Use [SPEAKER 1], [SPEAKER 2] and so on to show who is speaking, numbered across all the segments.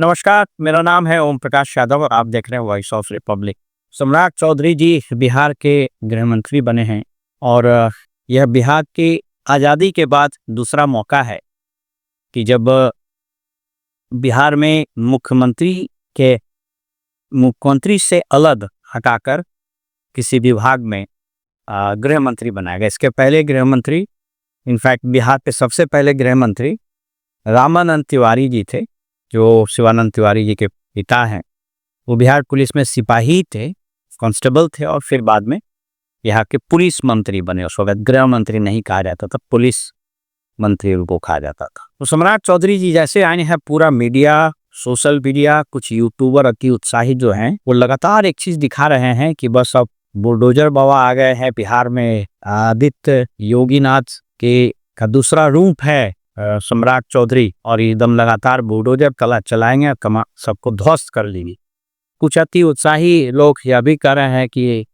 [SPEAKER 1] नमस्कार, मेरा नाम है ओम प्रकाश यादव और आप देख रहे हैं वॉइस ऑफ रिपब्लिक। सम्राट चौधरी जी बिहार के गृह मंत्री बने हैं और यह बिहार की आज़ादी के बाद दूसरा मौका है कि जब बिहार में मुख्यमंत्री से अलग हटाकर किसी विभाग में गृह मंत्री बनाया गया। इसके पहले गृह मंत्री, इनफैक्ट बिहार के सबसे पहले गृह मंत्री रामानंद तिवारी जी थे, जो शिवानंद तिवारी जी के पिता हैं। वो बिहार पुलिस में सिपाही थे, कांस्टेबल थे और फिर बाद में यहाँ के पुलिस मंत्री बने। उस वक्त गृह मंत्री नहीं कहा जाता था, पुलिस मंत्री उनको कहा जाता था। तो सम्राट चौधरी जी जैसे आए हैं, पूरा मीडिया, सोशल मीडिया, कुछ यूट्यूबर अति उत्साही जो हैं वो लगातार एक चीज दिखा रहे हैं कि बस अब बुलडोजर बाबा आ गए हैं बिहार में। आदित्य योगीनाथ के का दूसरा रूप है सम्राट चौधरी और एकदम लगातार बुलडोजर कला चलाएंगे, कमा सबको ध्वस्त कर लेंगे। कुछ अति उत्साही लोग यह भी कह रहे हैं कि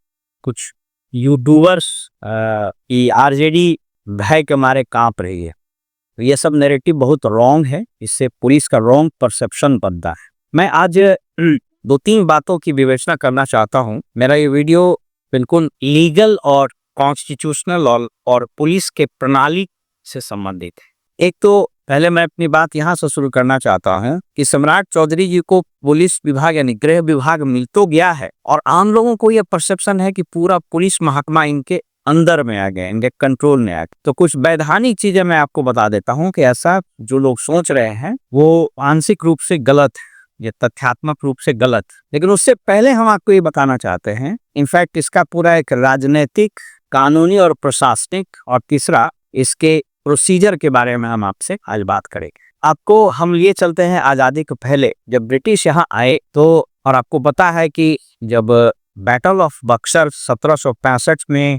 [SPEAKER 1] कुछ यूट्यूबर्स की आरजेडी भय के मारे कांप रही है। तो ये सब नैरेटिव बहुत रॉन्ग है, इससे पुलिस का रॉन्ग परसेप्शन बनता है। मैं आज 2-3 बातों की विवेचना करना चाहता हूँ। मेरा ये वीडियो बिल्कुल लीगल और कॉन्स्टिट्यूशनल और पुलिस के प्रणाली से संबंधित है। एक तो पहले मैं अपनी बात यहाँ से शुरू करना चाहता हूँ कि सम्राट चौधरी जी को पुलिस विभाग यानी गृह विभाग मिल तो गया है और आम लोगों को यह परसेप्शन है कि पूरा पुलिस महकमा इनके अंदर में आ गया, इनके कंट्रोल में आ गया। तो कुछ वैधानिक चीजें मैं आपको बता देता हूँ कि ऐसा जो लोग सोच रहे हैं वो आंशिक रूप से गलत है, ये तथ्यात्मक रूप से गलत। लेकिन उससे पहले हम आपको ये बताना चाहते हैं, इनफैक्ट इसका पूरा एक राजनीतिक, कानूनी और प्रशासनिक, और तीसरा इसके प्रोसीजर के बारे में हम आपसे आज बात करेंगे। आपको हम लिए चलते हैं आज़ादी के पहले, जब ब्रिटिश यहाँ आए तो, और आपको पता है कि जब बैटल ऑफ बक्सर 1765 में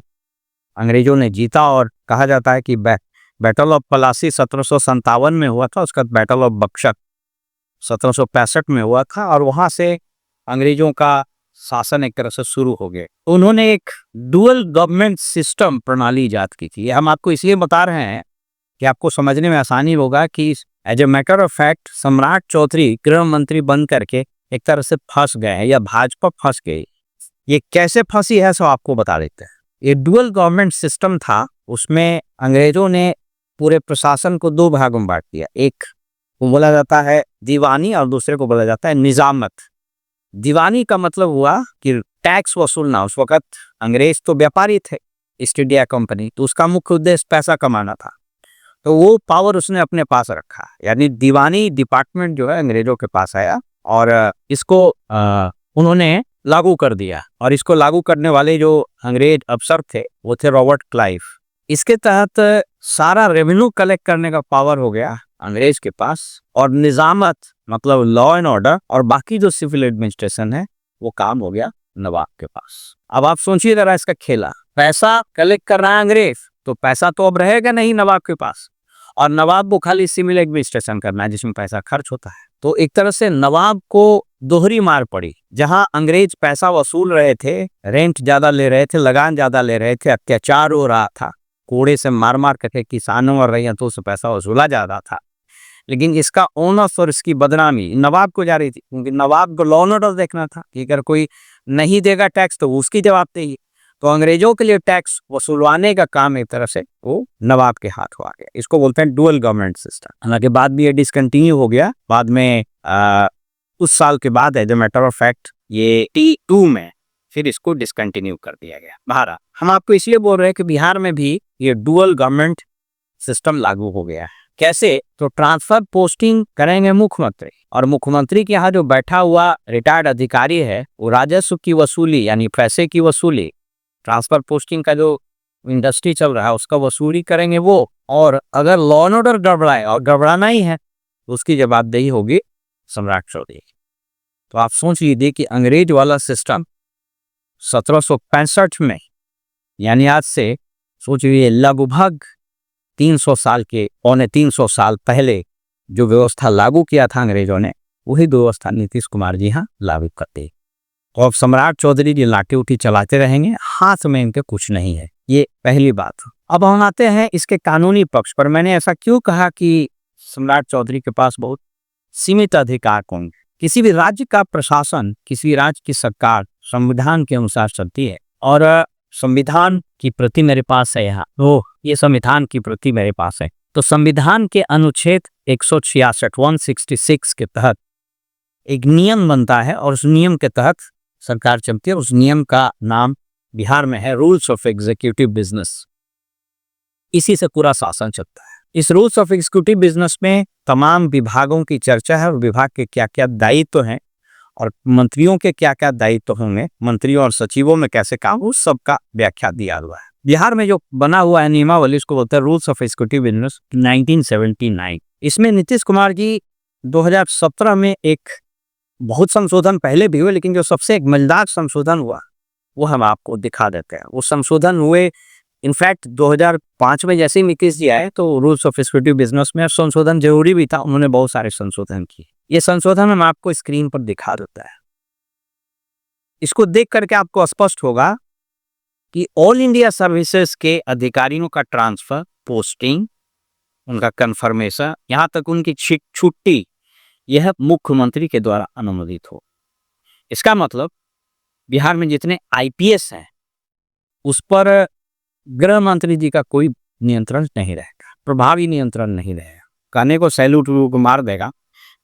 [SPEAKER 1] अंग्रेजों ने जीता, और कहा जाता है कि बैटल ऑफ पलासी 1757 में हुआ था, उसका बैटल ऑफ बक्सर 1765 में हुआ था, और वहां से अंग्रेजों का शासन एक तरह से शुरू हो गया। उन्होंने एक डुअल गवर्नमेंट सिस्टम प्रणाली इजाद की थी। हम आपको इसलिए बता रहे हैं कि आपको समझने में आसानी होगा कि as a matter of fact Samrat Choudhary गृह मंत्री बन करके एक तरह से फंस गए हैं या भाजपा फंस गई। ये कैसे फंसी है सो आपको बता देते हैं। ये डुअल गवर्नमेंट सिस्टम था, उसमें अंग्रेजों ने पूरे प्रशासन को 2 भागों में बांट दिया। एक को बोला जाता है दीवानी और दूसरे को बोला जाता है निजामत। दीवानी का मतलब हुआ कि टैक्स वसूलना। उस वक्त अंग्रेज तो व्यापारी थे, ईस्ट इंडिया कंपनी, तो उसका मुख्य उद्देश्य पैसा कमाना था, तो वो पावर उसने अपने पास रखा। यानी दीवानी डिपार्टमेंट जो है अंग्रेजों के पास आया और इसको उन्होंने लागू कर दिया। और इसको लागू करने वाले जो अंग्रेज अफसर थे वो थे रॉबर्ट क्लाइव। इसके तहत सारा रेवेन्यू कलेक्ट करने का पावर हो गया अंग्रेज के पास, और निजामत मतलब लॉ एंड ऑर्डर और बाकी जो सिविल एडमिनिस्ट्रेशन है वो काम हो गया नवाब के पास। अब आप सोचिए जरा इसका खेला, पैसा कलेक्ट कर रहा है अंग्रेज, तो पैसा तो अब रहेगा नहीं नवाब के पास, और नवाब को खाली सिविल एडमिनिस्ट्रेशन करना है जिसमें पैसा खर्च होता है। तो एक तरह से नवाब को दोहरी मार पड़ी। जहां अंग्रेज पैसा वसूल रहे थे, रेंट ज्यादा ले रहे थे, लगान ज्यादा ले रहे थे, अत्याचार हो रहा था, कोड़े से मार मार करके किसानों और रैयतों से पैसा वसूला जा रहा था, लेकिन इसका ओनर्स और इसकी बदनामी नवाब को जा रही थी, क्योंकि नवाब को लॉ एंड ऑर्डर देखना था कि अगर कोई नहीं देगा टैक्स तो उसकी जवाबदेही। तो अंग्रेजों के लिए टैक्स वसूलवाने का काम एक तरह से वो नवाब के हाथ आ गया। इसको बोलते हैं डुअल गवर्नमेंट सिस्टम। हालांकि बाद में ये डिसकंटिन्यू हो गया, बाद में उस साल के बाद as a matter of fact ये T2 में फिर इसको डिसकंटिन्यू कर दिया गया। बहरहाल हम आपको इसलिए बोल रहे हैं कि बिहार में भी ये डुअल गवर्नमेंट सिस्टम लागू हो गया है। कैसे? तो ट्रांसफर पोस्टिंग करेंगे मुख्यमंत्री, और मुख्यमंत्री के यहाँ जो बैठा हुआ रिटायर्ड अधिकारी है वो राजस्व की वसूली यानी पैसे की वसूली, ट्रांसफर पोस्टिंग का जो इंडस्ट्री चल रहा है उसका वसूली करेंगे वो। और अगर लॉ एंड ऑर्डर गड़बड़ाए, और गड़बड़ाना ही है, तो उसकी जवाबदेही होगी सम्राट चौधरी। तो आप सोच लीजिए कि अंग्रेज वाला सिस्टम 1765 में, यानी आज से सोच लीजिए लगभग 300 साल के, पौने 300 साल पहले जो व्यवस्था लागू किया था अंग्रेजों ने, वही व्यवस्था नीतीश कुमार जी यहाँ लागू करते। तो अब सम्राट चौधरी जी लाठी उठी चलाते रहेंगे, हाथ में इनके कुछ नहीं है। ये पहली बात। अब हम आते हैं इसके कानूनी पक्ष पर। मैंने ऐसा क्यों कहा कि सम्राट चौधरी के पास बहुत सीमित अधिकार कौन? किसी भी राज्य का प्रशासन, किसी राज्य की सरकार संविधान के अनुसार चलती है। और संविधान की प्रति मेरे पास है यहाँ, तो ये संविधान की प्रति मेरे पास है। तो संविधान के अनुच्छेद 166 के तहत एक नियम बनता है और उस नियम के तहत सरकार चलती है। उस नियम का नाम बिहार में है रूल्स ऑफ एग्जीक्यूटिव बिजनेस। इसी से पूरा शासन चलता है। इस रूल्स ऑफ एग्जीक्यूटिव बिजनेस में तमाम विभागों की चर्चा है और विभाग के क्या क्या दायित्व हैं और मंत्रियों के क्या क्या दायित्व होंगे, मंत्रियों और सचिवों में कैसे काम, उस सब का व्याख्या दिया हुआ है। बिहार में जो बना हुआ है नियमावली, उसको बोलते हैं रूल्स ऑफ एग्जीक्यूटिव बिजनेस 1979। इसमें नीतीश कुमार जी 2017 में एक बहुत संशोधन पहले भी हुए, लेकिन जो सबसे एक मजेदार संशोधन हुआ वो हम आपको दिखा देते हैं। वो संशोधन हुए इनफैक्ट 2005 में जैसे ही नीतीश जी आए तो रूल्स ऑफ एग्जीक्यूटिव बिजनेस में संशोधन जरूरी भी था, उन्होंने बहुत सारे संशोधन किए। ये संशोधन हम आपको स्क्रीन पर दिखा देता है। इसको देख करके आपको स्पष्ट होगा कि ऑल इंडिया सर्विसेज के अधिकारियों का ट्रांसफर, पोस्टिंग, उनका कंफर्मेशन, यहाँ तक उनकी छुट्टी, यह मुख्यमंत्री के द्वारा अनुमोदित हो। इसका मतलब बिहार में जितने आईपीएस हैं उस पर गृह मंत्री जी का कोई नियंत्रण नहीं रहेगा, प्रभावी नियंत्रण नहीं रहेगा। कहने को सैल्यूट मार देगा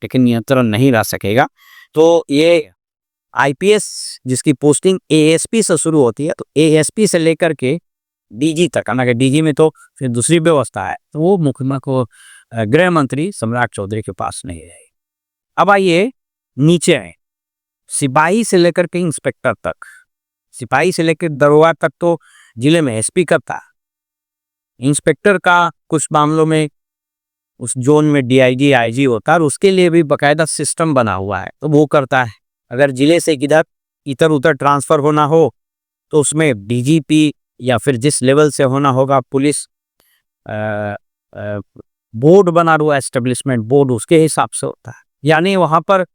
[SPEAKER 1] लेकिन नियंत्रण नहीं रह सकेगा। तो ये आईपीएस जिसकी पोस्टिंग एएसपी से शुरू होती है, तो एएसपी से लेकर के डीजी तक, हालांकि डीजी में तो फिर दूसरी व्यवस्था है, तो वो मुख्यमंत्री को गृह मंत्री सम्राट चौधरी के पास नहीं रहेगी। अब आइए नीचे आए, सिपाही से लेकर के इंस्पेक्टर तक, सिपाही से लेकर दरोगा तक तो जिले में एसपी करता है। इंस्पेक्टर का कुछ मामलों में उस जोन में डीआईजी आईजी होता है और उसके लिए भी बकायदा सिस्टम बना हुआ है, तो वो करता है। अगर जिले से इधर उधर ट्रांसफर होना हो तो उसमें डीजीपी या फिर जिस लेवल से होना होगा पुलिस बोर्ड बना हुआ एस्टेब्लिशमेंट बोर्ड, उसके हिसाब से होता है। यानी वहां पर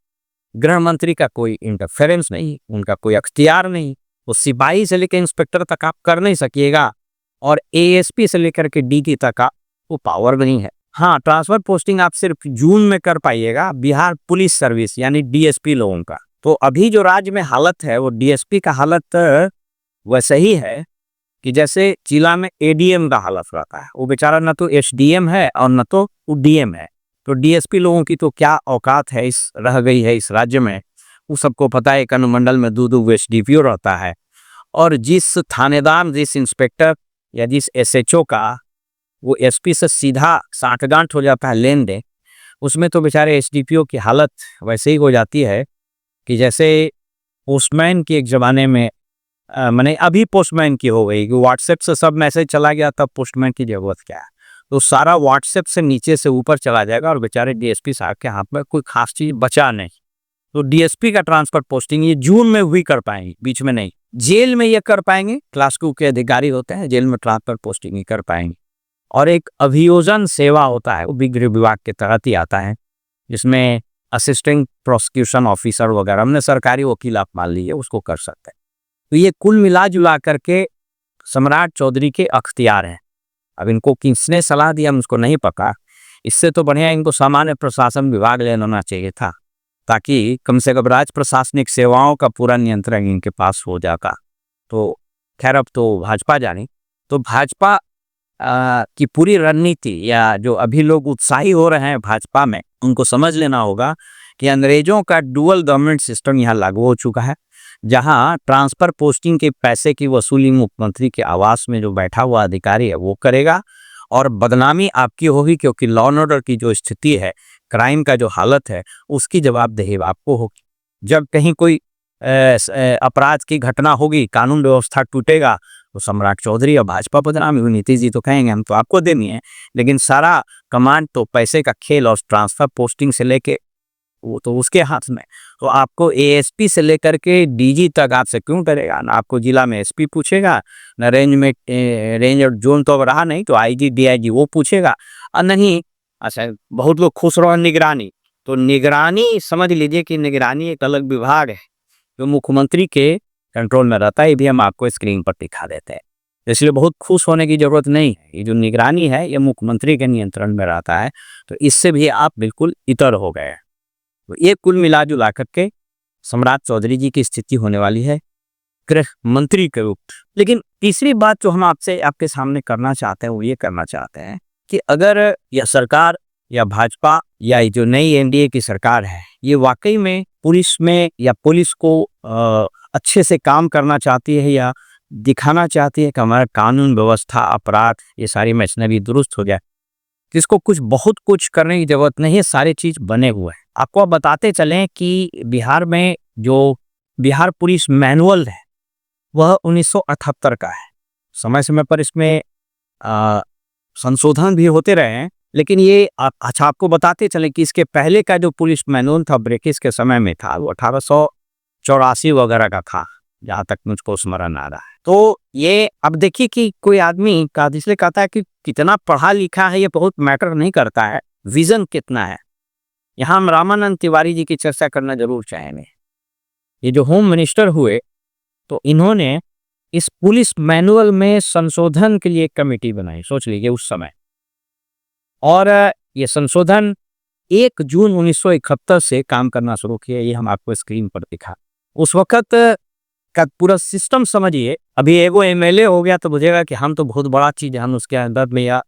[SPEAKER 1] गृह मंत्री का कोई इंटरफेरेंस नहीं, उनका कोई अख्तियार नहीं। वो सिपाही से लेकर इंस्पेक्टर तक आप कर नहीं सकिएगा और एएसपी से लेकर के डीटी तक का वो पावर नहीं है। हाँ, ट्रांसफर पोस्टिंग आप सिर्फ जून में कर पाइएगा बिहार पुलिस सर्विस यानी डीएसपी लोगों का। तो अभी जो राज्य में हालत है वो डीएसपी का हालत वैसे ही है कि जैसे जिला में एडीएम का हालत रहता है। वो बेचारा न तो एसडीएम है और न तो वो डीएम है। तो डीएसपी लोगों की तो क्या औकात है इस रह गई है इस राज्य में, वो सबको पता है। एक अनुमंडल में दो एसडीपीओ रहता है और जिस थानेदार, जिस इंस्पेक्टर या जिस एसएचओ का वो एसपी से सीधा साठगांठ हो जाता है लेन देन, उसमें तो बेचारे एसडीपीओ की हालत वैसे ही हो जाती है कि जैसे पोस्टमैन की एक ज़माने में मैंने अभी पोस्टमैन की हो गई कि व्हाट्सएप से सब मैसेज चला गया, तब पोस्टमैन की ज़रूरत क्या है। तो सारा व्हाट्सएप से नीचे से ऊपर चला जाएगा और बेचारे डीएसपी साहब के हाथ में कोई खास चीज़ बचा नहीं। तो डीएसपी का ट्रांसफर पोस्टिंग ये जून में भी कर पाएंगे, बीच में नहीं। जेल में ये कर पाएंगे, क्लास 2 के अधिकारी होते हैं, जेल में ट्रांसफर पोस्टिंग ही कर पाएंगे। और एक अभियोजन सेवा होता है, वो भी गृह विभाग के तहत ही आता है, जिसमें असिस्टेंट प्रोसिक्यूशन ऑफिसर वगैरह, हमने सरकारी वकील आप मान लीजिए, उसको कर सकते हैं। तो ये कुल मिला जुला करके सम्राट चौधरी के अख्तियार हैं। अब इनको किसने सलाह दिया मुझको नहीं पता, इससे तो बढ़िया इनको सामान्य प्रशासन विभाग ले लेना चाहिए था, ताकि कम से कम राज्य प्रशासनिक सेवाओं का पूरा नियंत्रण इनके पास हो जाता। तो खैर अब तो भाजपा जानी, तो भाजपा की पूरी रणनीति या जो अभी लोग उत्साही हो रहे हैं भाजपा में, उनको समझ लेना होगा कि अंग्रेजों का डुअल गवर्नमेंट सिस्टम यहाँ लागू हो चुका है, जहाँ ट्रांसफर पोस्टिंग के पैसे की वसूली मुख्यमंत्री के आवास में जो बैठा हुआ अधिकारी है वो करेगा और बदनामी आपकी होगी, क्योंकि लॉ एंड ऑर्डर की जो स्थिति है, क्राइम का जो हालत है, उसकी जवाबदेही आपको होगी। जब कहीं कोई अपराध की घटना होगी, कानून व्यवस्था टूटेगा, तो सम्राट चौधरी और भाजपा बदनामी हुई। नीतीश जी तो कहेंगे हम तो आपको देनी है, लेकिन सारा कमांड तो पैसे का खेल और ट्रांसफर पोस्टिंग से लेके वो तो उसके हाथ में। तो आपको एएसपी से लेकर के डीजी तक आपसे क्यों डरेगा? ना आपको जिला में एसपी पूछेगा, ना रेंज में रेंज और जोन तो अब रहा नहीं, तो आईजी डीआईजी वो पूछेगा। और नहीं, अच्छा बहुत लोग खुश रहो निगरानी, तो निगरानी समझ लीजिए कि निगरानी एक अलग विभाग है जो मुख्यमंत्री के कंट्रोल में रहता है। ये भी हम आपको स्क्रीन पर दिखा देते हैं, इसलिए बहुत खुश होने की जरूरत नहीं है। ये जो निगरानी है ये मुख्यमंत्री के नियंत्रण में रहता है, तो इससे भी आप बिल्कुल इतर हो गए। तो ये कुल मिला जुला करके सम्राट चौधरी जी की स्थिति होने वाली है गृह मंत्री के रूप। लेकिन तीसरी बात जो हम आपसे आपके सामने करना चाहते हैं वो ये करना चाहते हैं कि अगर यह सरकार या भाजपा या जो नई एनडीए की सरकार है ये वाकई में पुलिस में या पुलिस को अच्छे से काम करना चाहती है या दिखाना चाहती है कि हमारा कानून व्यवस्था अपराध ये सारी मशीनरी दुरुस्त हो जाए, जिसको बहुत कुछ करने की जरूरत नहीं है, सारी चीज बने हुए हैं। आपको अब बताते चलें कि बिहार में जो बिहार पुलिस मैनुअल है वह 1978 का है। समय समय पर इसमें संशोधन भी होते रहे हैं, लेकिन ये अच्छा आपको बताते चलें कि इसके पहले का जो पुलिस मैनुअल था ब्रिटिश के समय में था वो 1884 वगैरह का था, जहाँ तक मुझको स्मरण आ रहा है। तो ये अब देखिए कि कोई आदमी का इसलिए कहता है कि कितना पढ़ा लिखा है ये बहुत मैटर नहीं करता है, विजन कितना है। यहाँ हम रामानंद तिवारी जी की चर्चा करना जरूर चाहेंगे। ये जो होम मिनिस्टर हुए तो इन्होंने इस पुलिस मैनुअल में संशोधन के लिए एक कमेटी बनाई, सोच लीजिए उस समय, और ये संशोधन 1 जून 1971 से काम करना शुरू किया। ये हम आपको स्क्रीन पर दिखा। उस वक्त का पूरा सिस्टम समझिए। अभी एगो एमएलए हो गया तो बुझेगा कि हम तो बहुत बड़ा चीज है, हम उसके अंदर में या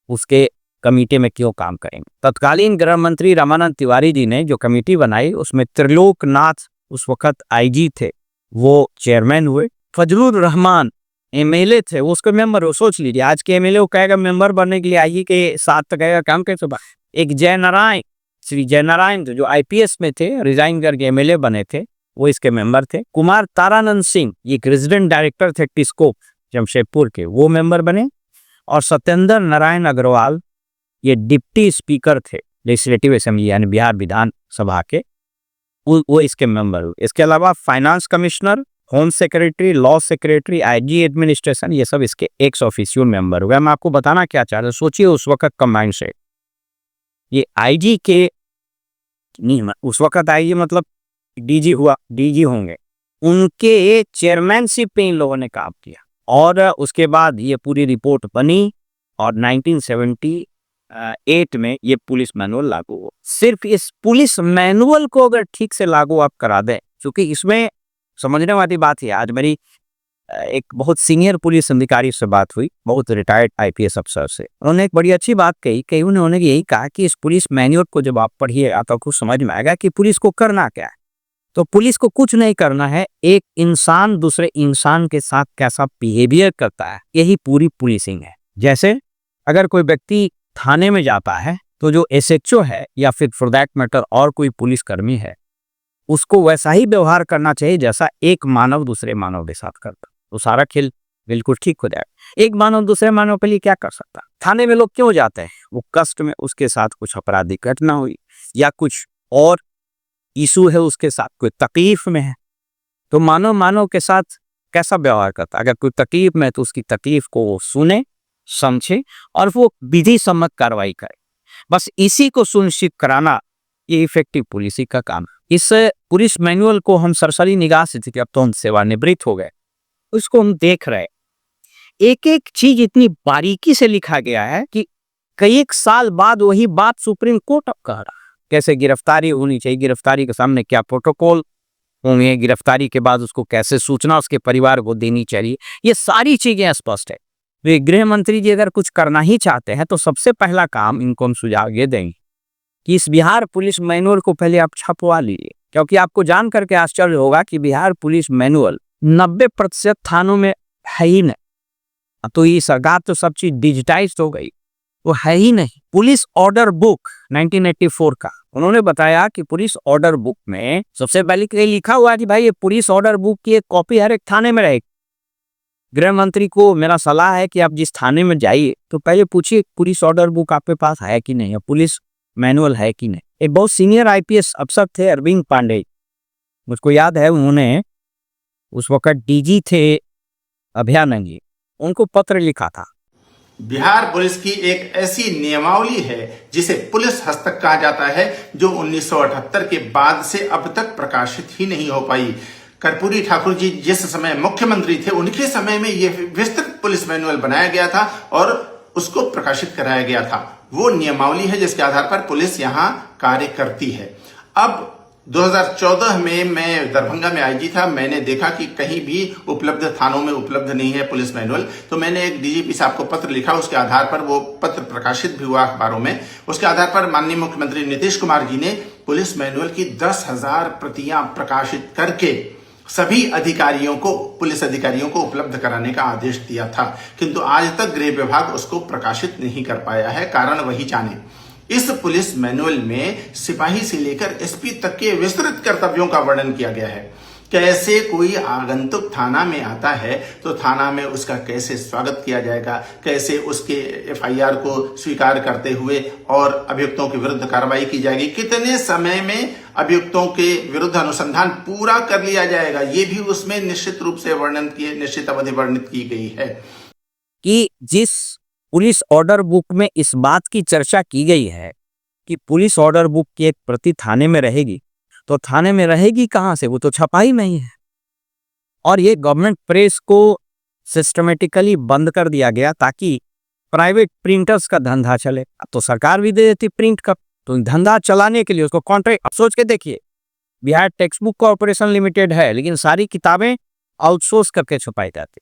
[SPEAKER 1] उसके कमेटी में क्यों काम करेंगे। तत्कालीन गृह मंत्री रामानंद तिवारी जी ने जो कमेटी बनाई उसमें त्रिलोक नाथ उस वक्त आईजी थे, वो चेयरमैन हुए। फजलुर रहमान एमएलए थे, वो उसके मेंबर हो। सोच लीजिए आज के एमएलए को कहेगा मेंबर बनने के लिए आईजी के साथ तो कहेगा काम कैसे बा। एक जयनारायण, श्री जयनारायण जो आईपीएस में थे, रिजाइन करके एमएलए बने थे, वो इसके मेंबर थे। कुमार तारानंद सिंह ये रेजिडेंट डायरेक्टर थे टिस्को जमशेदपुर के, वो मेंबर बने। और सत्येंद्र नारायण अग्रवाल ये डिप्टी स्पीकर थे लेजिस्लेटिव असेंबली यानी बिहार विधान सभा के, वो इसके मेंबर हुए। इसके अलावा finance commissioner, home secretary, law secretary, IG administration, ये सब इसके एक्स ऑफिशियल मेंबर हुए। मैं आपको बताना क्या चाह रहा हूं, सोचिए उस वक्त का माइंडसेट। ये आईजी के नहीं, उस वक्त आईजी मतलब डीजी हुआ, डीजी होंगे, उनके चेयरमैनशिप पे इन लोगों ने काम किया। और उसके बाद ये पूरी रिपोर्ट बनी और 1978 में ये पुलिस मैनुअल लागू हुआ। सिर्फ इस पुलिस मैनुअल को अगर ठीक से लागू आप करा दें, क्योंकि इसमें समझने वाली बात है। आज मेरी एक बहुत सीनियर पुलिस अधिकारी से बात हुई, बहुत रिटायर्ड आईपीएस अफसर से। उन्होंने एक बड़ी अच्छी बात कही कि उन्होंने यही कहा कि इस पुलिस मैनुअल को जब आप पढ़िएगा तो आपको समझ में आएगा कि पुलिस को करना क्या है। तो पुलिस को कुछ नहीं करना है, एक इंसान दूसरे इंसान के साथ कैसा बिहेवियर करता है, यही पूरी पुलिसिंग है। जैसे अगर कोई व्यक्ति थाने में जाता है तो जो एसएचओ है या फिर फॉर दैट मैटर और कोई पुलिसकर्मी है, उसको वैसा ही व्यवहार करना चाहिए जैसा एक मानव दूसरे मानव के साथ करता, तो सारा खेल बिल्कुल ठीक हो जाएगा। एक मानव दूसरे मानव के लिए क्या कर सकता? थाने में लोग क्यों जाते हैं? वो कष्ट में, उसके साथ कुछ आपराधिक घटना हुई या कुछ और इशू है, उसके साथ कोई तकलीफ में है, तो मानव मानव के साथ कैसा व्यवहार करता? अगर कोई तकलीफ में है तो उसकी तकलीफ को वो सुने, समझे और वो विधि सम्मत कार्रवाई करे। बस इसी को सुनिश्चित कराना ये इफेक्टिव पुलिसिंग का काम है। इस पुलिस मैनुअल को हम सरसरी निगाह से थी कि अब तो हम सेवानिवृत्त हो गए, उसको हम देख रहे, एक एक चीज इतनी बारीकी से लिखा गया है कि कई एक साल बाद वही बात सुप्रीम कोर्ट अब कह रहा है। कैसे गिरफ्तारी होनी चाहिए, गिरफ्तारी के सामने क्या प्रोटोकॉल होंगे, गिरफ्तारी के बाद उसको कैसे सूचना उसके परिवार को देनी चाहिए, ये सारी चीजें स्पष्ट है। वे गृह मंत्री जी अगर कुछ करना ही चाहते हैं तो सबसे पहला काम इनको हम सुझाव ये देंगे कि इस बिहार पुलिस मैनुअल को पहले आप छपवा लीजिए, क्योंकि आपको जान करके आश्चर्य होगा कि बिहार पुलिस मैनुअल 90% थानों में है ही नहीं। तो ये सरकार तो सब चीज डिजिटाइज हो गई, वो है ही नहीं। पुलिस ऑर्डर बुक 1984 का उन्होंने बताया कि पुलिस ऑर्डर बुक में सबसे पहले कहीं लिखा हुआ है कि भाई ये पुलिस ऑर्डर बुक की एक कॉपी हर एक थाने में रहेगी। गृह मंत्री को मेरा सलाह है कि आप जिस थाने में जाइए तो पहले पूछिए पुलिस ऑर्डर बुक आपके पास है कि नहीं, पुलिस मैनुअल है कि नहीं। एक बहुत सीनियर आईपीएस अफसर थे अरविंद पांडे, मुझको याद है उन्होंने उस वक्त डीजी थे अभयानंद जी, उनको पत्र लिखा था।
[SPEAKER 2] बिहार पुलिस की एक ऐसी नियमावली है जिसे पुलिस हस्तक कहा जाता है, जो 1978 के बाद से अब तक प्रकाशित ही नहीं हो पाई। कर्पूरी ठाकुर जी जिस समय मुख्यमंत्री थे उनके समय में यह विस्तृत पुलिस मैनुअल बनाया गया था और उसको प्रकाशित कराया गया था। वो नियमावली है जिसके आधार पर पुलिस यहाँ कार्य करती है। अब 2014 में मैं दरभंगा में आईजी था। मैंने देखा कि कहीं भी उपलब्ध थानों में उपलब्ध नहीं है पुलिस मैनुअल। तो मैंने एक डीजीपी साहब को पत्र लिखा। उसके आधार पर वो पत्र प्रकाशित भी हुआ अखबारों में। उसके आधार पर माननीय मुख्यमंत्री नीतीश कुमार जी ने पुलिस मैनुअल की 10,000 प्रतियां प्रकाशित करके सभी अधिकारियों को, पुलिस अधिकारियों को उपलब्ध कराने का आदेश दिया था, किंतु आज तक गृह विभाग उसको प्रकाशित नहीं कर पाया है। कारण वही जाने। इस पुलिस मैनुअल में सिपाही से लेकर एसपी तक के विस्तृत कर्तव्यों का वर्णन किया गया है। कैसे कोई आगंतुक थाना में आता है तो थाना में उसका कैसे स्वागत किया जाएगा, कैसे उसके एफआईआर को स्वीकार करते हुए और अभियुक्तों के विरुद्ध कार्रवाई की जाएगी, कितने समय में अभियुक्तों के विरुद्ध अनुसंधान पूरा कर लिया जाएगा, ये भी उसमें निश्चित रूप से निश्चित अवधि वर्णित की गई है।
[SPEAKER 1] कि जिस पुलिस ऑर्डर बुक में इस बात की चर्चा की गई है कि पुलिस ऑर्डर बुक की एक प्रति थाने में रहेगी, तो थाने में रहेगी कहां से, वो तो छपाई नहीं है। और ये गवर्नमेंट प्रेस को सिस्टमेटिकली बंद कर दिया गया ताकि प्राइवेट प्रिंटर्स का धंधा चले। अब तो सरकार भी दे देती प्रिंट का, तो धंधा चलाने के लिए उसको कॉन्ट्रैक्ट, सोच के देखिए, Bihar text book corporation limited है लेकिन सारी किताबें आउटसोर्स करके छपाई जाती।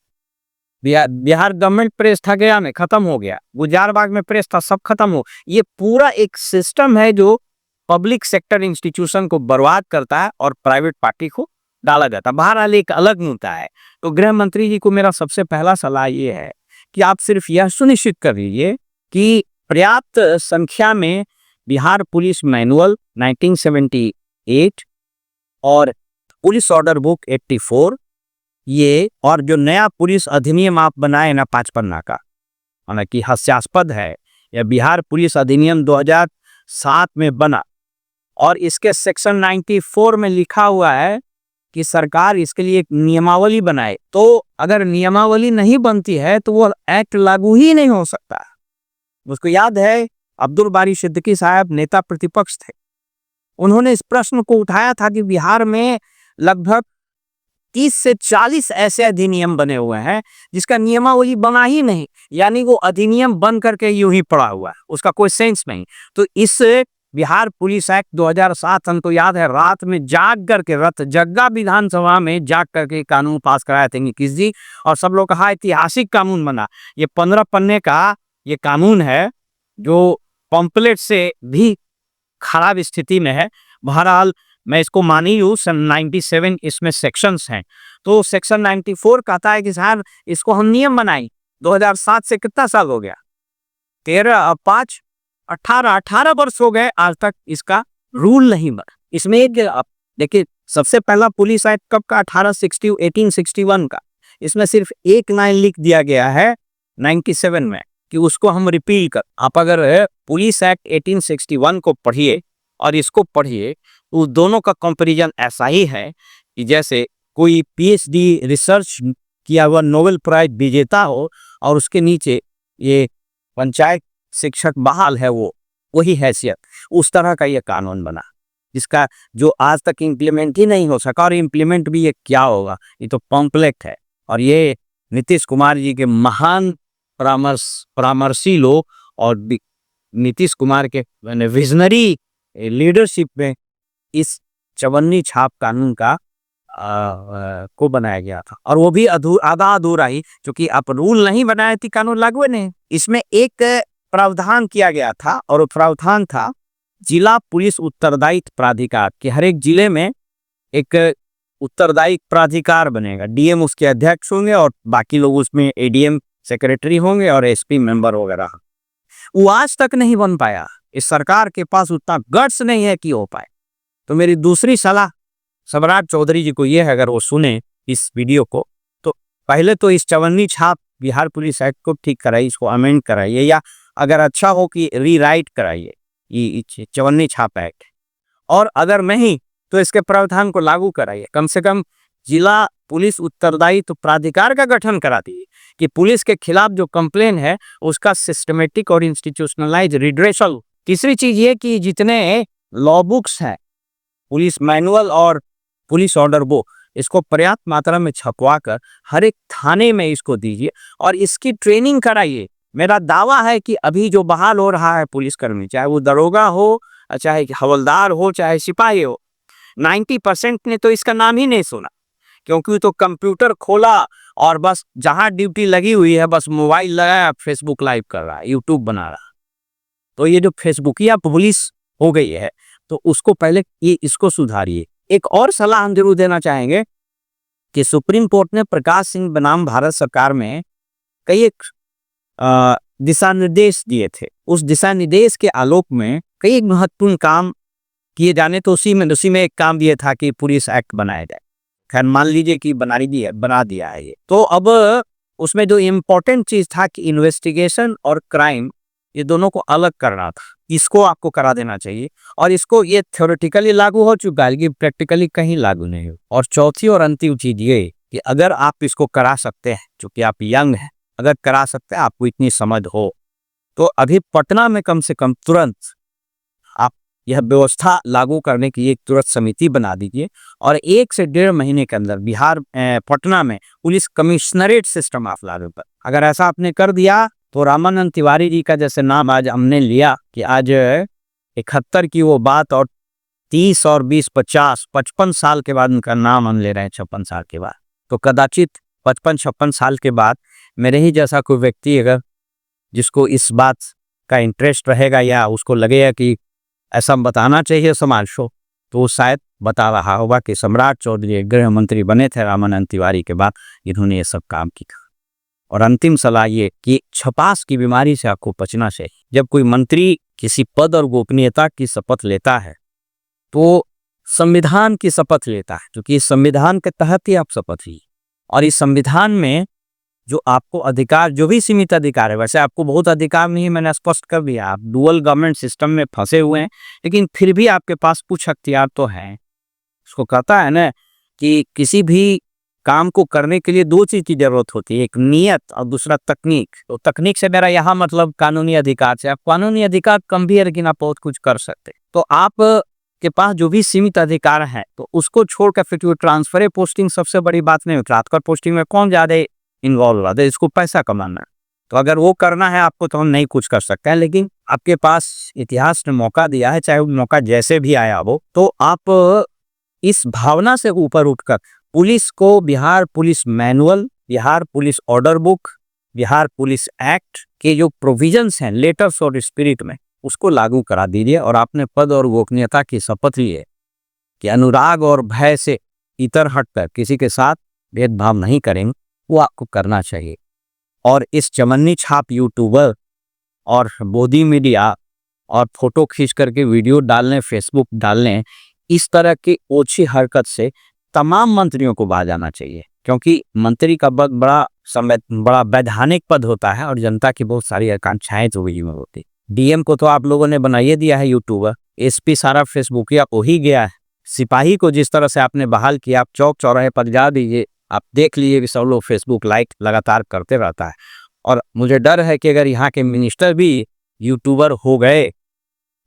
[SPEAKER 1] बिहार गवर्नमेंट प्रेस था, गया में खत्म हो गया, गुजारबाग में प्रेस था, सब खत्म हो। ये पूरा एक सिस्टम है जो पब्लिक सेक्टर इंस्टीट्यूशन को बर्बाद करता है और प्राइवेट पार्टी को डाला जाता है। बहरहाल एक अलग मुद्दा है। तो गृह मंत्री जी को मेरा सबसे पहला सलाह ये है कि आप सिर्फ यह सुनिश्चित कर लीजिए कि पर्याप्त संख्या में बिहार पुलिस मैनुअल 1978 और पुलिस ऑर्डर बुक 84 ये और जो नया पुलिस अधिनियम आप बनाए ना 5 पन्ना का, हालांकि हास्यास्पद है, यह बिहार पुलिस अधिनियम 2007 में बना और इसके सेक्शन 94 में लिखा हुआ है कि सरकार इसके लिए एक नियमावली बनाए। तो अगर नियमावली नहीं बनती है तो वो एक्ट लागू ही नहीं हो सकता। मुझको याद है अब्दुल बारी सिद्दीकी साहब नेता प्रतिपक्ष थे, उन्होंने इस प्रश्न को उठाया था कि बिहार में लगभग 30 से 40 ऐसे अधिनियम बने हुए हैं जिसका नियमावली बना ही नहीं, यानी वो अधिनियम बन करके यूं ही पड़ा हुआ है, उसका कोई सेंस नहीं। तो इस बिहार पुलिस एक्ट 2007 हमको याद है रात में जाग करके रत जग्गा विधानसभा में जाग करके कानून पास कराए थे निकीश जी, और सब लोग कहा ऐतिहासिक कानून बना। ये 15 पन्ने का ये कानून है जो पम्पलेट से भी खराब स्थिति में है। बहरहाल मैं इसको मानी हूँ। 97 इसमें सेक्शंस हैं, तो सेक्शन 94 कहता है कि सर इसको हम नियम बनाए। 2007 से कितना साल हो गया, 13 5 18 वर्ष हो गए, आज तक इसका रूल नहीं बना। इसमें एक देखिए, सबसे पहला पुलिस एक्ट कब का, 1861 का। इसमें सिर्फ एक लाइन लिख दिया गया है 97 में कि उसको हम रिपील कर। आप अगर पुलिस एक्ट 1861 को पढ़िए और इसको पढ़िए तो दोनों का कंपैरिजन ऐसा ही है कि जैसे कोई पीएचडी रिसर्च किया हुआ नोबेल प्राइज विजेता हो और उसके नीचे ये पंचायत शिक्षक बहाल है, वो वही हैसियत। उस तरह का ये कानून बना जिसका जो आज तक इम्प्लीमेंट ही नहीं हो सका, और इम्प्लीमेंट भी ये क्या होगा, ये तो पॉम्पलेट है। और ये नीतीश कुमार जी के महान परामर्शी लोग और नीतीश कुमार के विजनरी लीडरशिप में इस 54 छाप कानून का को बनाया गया था, और वो भी आधा अधूरा ही, क्योंकि आप रूल नहीं बनाए थी कानून लागू नहीं। इसमें एक प्रावधान किया गया था और वो प्रावधान था जिला पुलिस उत्तरदायित्व प्राधिकार के। हर एक जिले में एक उत्तरदायी प्राधिकार बनेगा, डीएम उसके अध्यक्ष होंगे और बाकी लोग उसमें एडीएम सेक्रेटरी होंगे और एसपी मेंबर वगैरह। वो आज तक नहीं बन पाया, इस सरकार के पास उतना गट्स नहीं है कि हो पाए। तो मेरी दूसरी सलाह सम्राट चौधरी जी को ये है, अगर वो सुने इस वीडियो को, तो पहले तो इस 54 छाप बिहार पुलिस एक्ट को ठीक कराइए, इसको अमेंड कराइए, या अगर अच्छा हो कि रीराइट कराइए ये 54 छाप एक्ट, और अगर नहीं तो इसके प्रावधान को लागू कराइए। कम से कम जिला पुलिस उत्तरदायित्व प्राधिकार का गठन करा दीजिए कि पुलिस के खिलाफ जो कंप्लेन है उसका सिस्टमेटिक और इंस्टीट्यूशनलाइज रिड्रेसल। तीसरी चीज ये कि जितने लॉ बुक्स हैं, पुलिस मैनुअल और पुलिस ऑर्डर बुक, इसको पर्याप्त मात्रा में छपवा कर हर एक थाने में इसको दीजिए और इसकी ट्रेनिंग कराइए। मेरा दावा है कि अभी जो बहाल हो रहा है पुलिसकर्मी, चाहे वो दरोगा हो चाहे हवलदार हो चाहे सिपाही हो, 90% ने तो इसका नाम ही नहीं सुना, क्योंकि तो कंप्यूटर खोला और बस जहां ड्यूटी लगी हुई है बस मोबाइल लगाया, फेसबुक लाइव कर रहा है, यूट्यूब बना रहा है। तो ये जो फेसबुकिया पुलिस हो गई है, तो उसको पहले ये इसको सुधारिए। एक और सलाह हम जरूर देना चाहेंगे कि सुप्रीम कोर्ट ने प्रकाश सिंह बनाम भारत सरकार में कई एक दिशा निर्देश दिए थे। उस दिशा निर्देश के आलोक में कई महत्वपूर्ण काम किए जाने, तो उसी में एक काम दिया था कि पुलिस एक्ट बनाया जाए। खैर मान लीजिए कि बना दिया है ये। तो अब उसमें जो इम्पोर्टेंट चीज था कि इन्वेस्टिगेशन और क्राइम ये दोनों को अलग करना था, इसको आपको करा देना चाहिए। और इसको ये थ्योरेटिकली लागू हो चुका है लेकिन प्रैक्टिकली कहीं लागू नहीं हो। और चौथी और अंतिम चीज ये कि अगर आप इसको करा सकते हैं, चूंकि आप यंग हैं, अगर करा सकते हैं, आपको इतनी समझ हो, तो अभी पटना में कम से कम तुरंत आप यह व्यवस्था लागू करने की एक तुरंत समिति बना दीजिए और 1 से 1.5 महीने के अंदर बिहार पटना में पुलिस कमिश्नरेट सिस्टम आप लागू कर। अगर ऐसा आपने कर दिया तो रामानंद तिवारी जी का जैसे नाम आज हमने लिया कि आज 71 की वो बात और 30 और 20 50 55 साल के बाद उनका नाम हम ले रहे हैं, 56 साल के बाद। तो कदाचित 55-56 साल के बाद मेरे ही जैसा कोई व्यक्ति अगर जिसको इस बात का इंटरेस्ट रहेगा या उसको लगेगा कि ऐसा बताना चाहिए समाज को, तो वो शायद बता रहा होगा कि सम्राट चौधरी गृह मंत्री बने थे रामानंद तिवारी के बाद, इन्होंने ये सब काम किया। और अंतिम सलाह ये कि छपास की बीमारी से आपको बचना चाहिए। जब कोई मंत्री किसी पद और गोपनीयता की शपथ लेता है तो संविधान की शपथ लेता है, क्योंकि इस संविधान के तहत ही आप शपथ ली। और इस संविधान में जो आपको अधिकार, जो भी सीमित अधिकार है, वैसे आपको बहुत अधिकार नहीं, मैंने स्पष्ट कर दिया, आप डुअल गवर्नमेंट सिस्टम में फंसे हुए हैं, लेकिन फिर भी आपके पास कुछ अख्तियार तो है। उसको कहता है ना कि किसी भी काम को करने के लिए 2 चीज की जरूरत होती है, एक नियत और दूसरा तकनीक। तो तकनीक से मेरा यहाँ मतलब कानूनी अधिकार से। आप कानूनी अधिकार कम भी है लेकिन आप बहुत कुछ कर सकते। तो आप के पास जो भी सीमित अधिकार है तो उसको छोड़कर फिर ट्रांसफर पोस्टिंग सबसे बड़ी बात नहीं होती। ट्रांसफर पोस्टिंग में कौन ज्यादा इन्वॉल्व रहा है, इसको पैसा कमाना है। तो अगर वो करना है आपको तो हम नहीं कुछ कर सकते हैं, लेकिन आपके पास इतिहास ने मौका दिया है, चाहे वो मौका जैसे भी आया हो, तो आप इस भावना से ऊपर उठकर पुलिस को Bihar police manual, Bihar police order book, Bihar police act के जो प्रोविजंस हैं लेटर्स और स्पिरिट में, उसको लागू करा दीजिए। और आपने पद और गोपनीयता की शपथ ली है कि अनुराग और भय से इतर हटकर किसी के साथ भेदभाव नहीं करेंगे, वो आपको करना चाहिए। और इस चमन्नी छाप यूट्यूबर और बोधी मीडिया और फोटो खींच करके वीडियो डालने, फेसबुक डालने, इस तरह की ओछी हरकत से तमाम मंत्रियों को बाहर जाना चाहिए, क्योंकि मंत्री का पद बड़ा वैधानिक पद होता है और जनता की बहुत सारी आकांक्षाएं तो वही में होती। डीएम को तो आप लोगों ने बनाइए दिया है यूट्यूबर, एसपी सारा फेसबुकिया हो ही गया है। सिपाही को जिस तरह से आपने बहाल किया, आप चौक चौराहे पर जा दीजिए, आप देख लीजिए कि सब लोग फेसबुक लाइक लगातार करते रहता है। और मुझे डर है कि अगर यहाँ के मिनिस्टर भी यूट्यूबर हो गए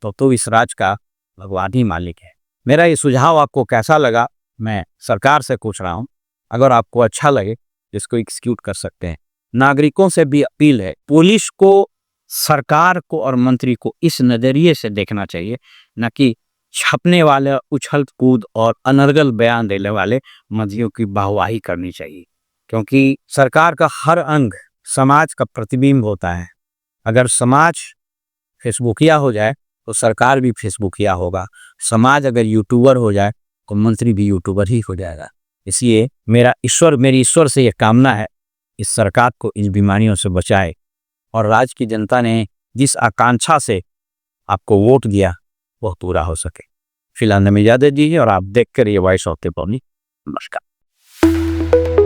[SPEAKER 1] तो इस राज का भगवान ही मालिक है। मेरा ये सुझाव आपको कैसा लगा, मैं सरकार से पूछ रहा हूँ। अगर आपको अच्छा लगे इसको एग्जीक्यूट कर सकते हैं। नागरिकों से भी अपील है, पुलिस को, सरकार को और मंत्री को इस नजरिए से देखना चाहिए, न कि छपने वाले उछल कूद और अनर्गल बयान देने वाले मंत्रियों की वाहवाही करनी चाहिए, क्योंकि सरकार का हर अंग समाज का प्रतिबिंब होता है। अगर समाज फेसबुकिया हो जाए तो सरकार भी फेसबुकिया होगा, समाज अगर यूट्यूबर हो जाए तो मंत्री भी यूट्यूबर ही हो जाएगा। इसलिए मेरी ईश्वर से यह कामना है, इस सरकार को इन बीमारियों से बचाए और राज्य की जनता ने जिस आकांक्षा से आपको वोट दिया वह पूरा हो सके। फिलहाल हमें इजाजत दीजिए और आप देखकर ये वॉइस ऑफ द पब्लिक। नमस्कार।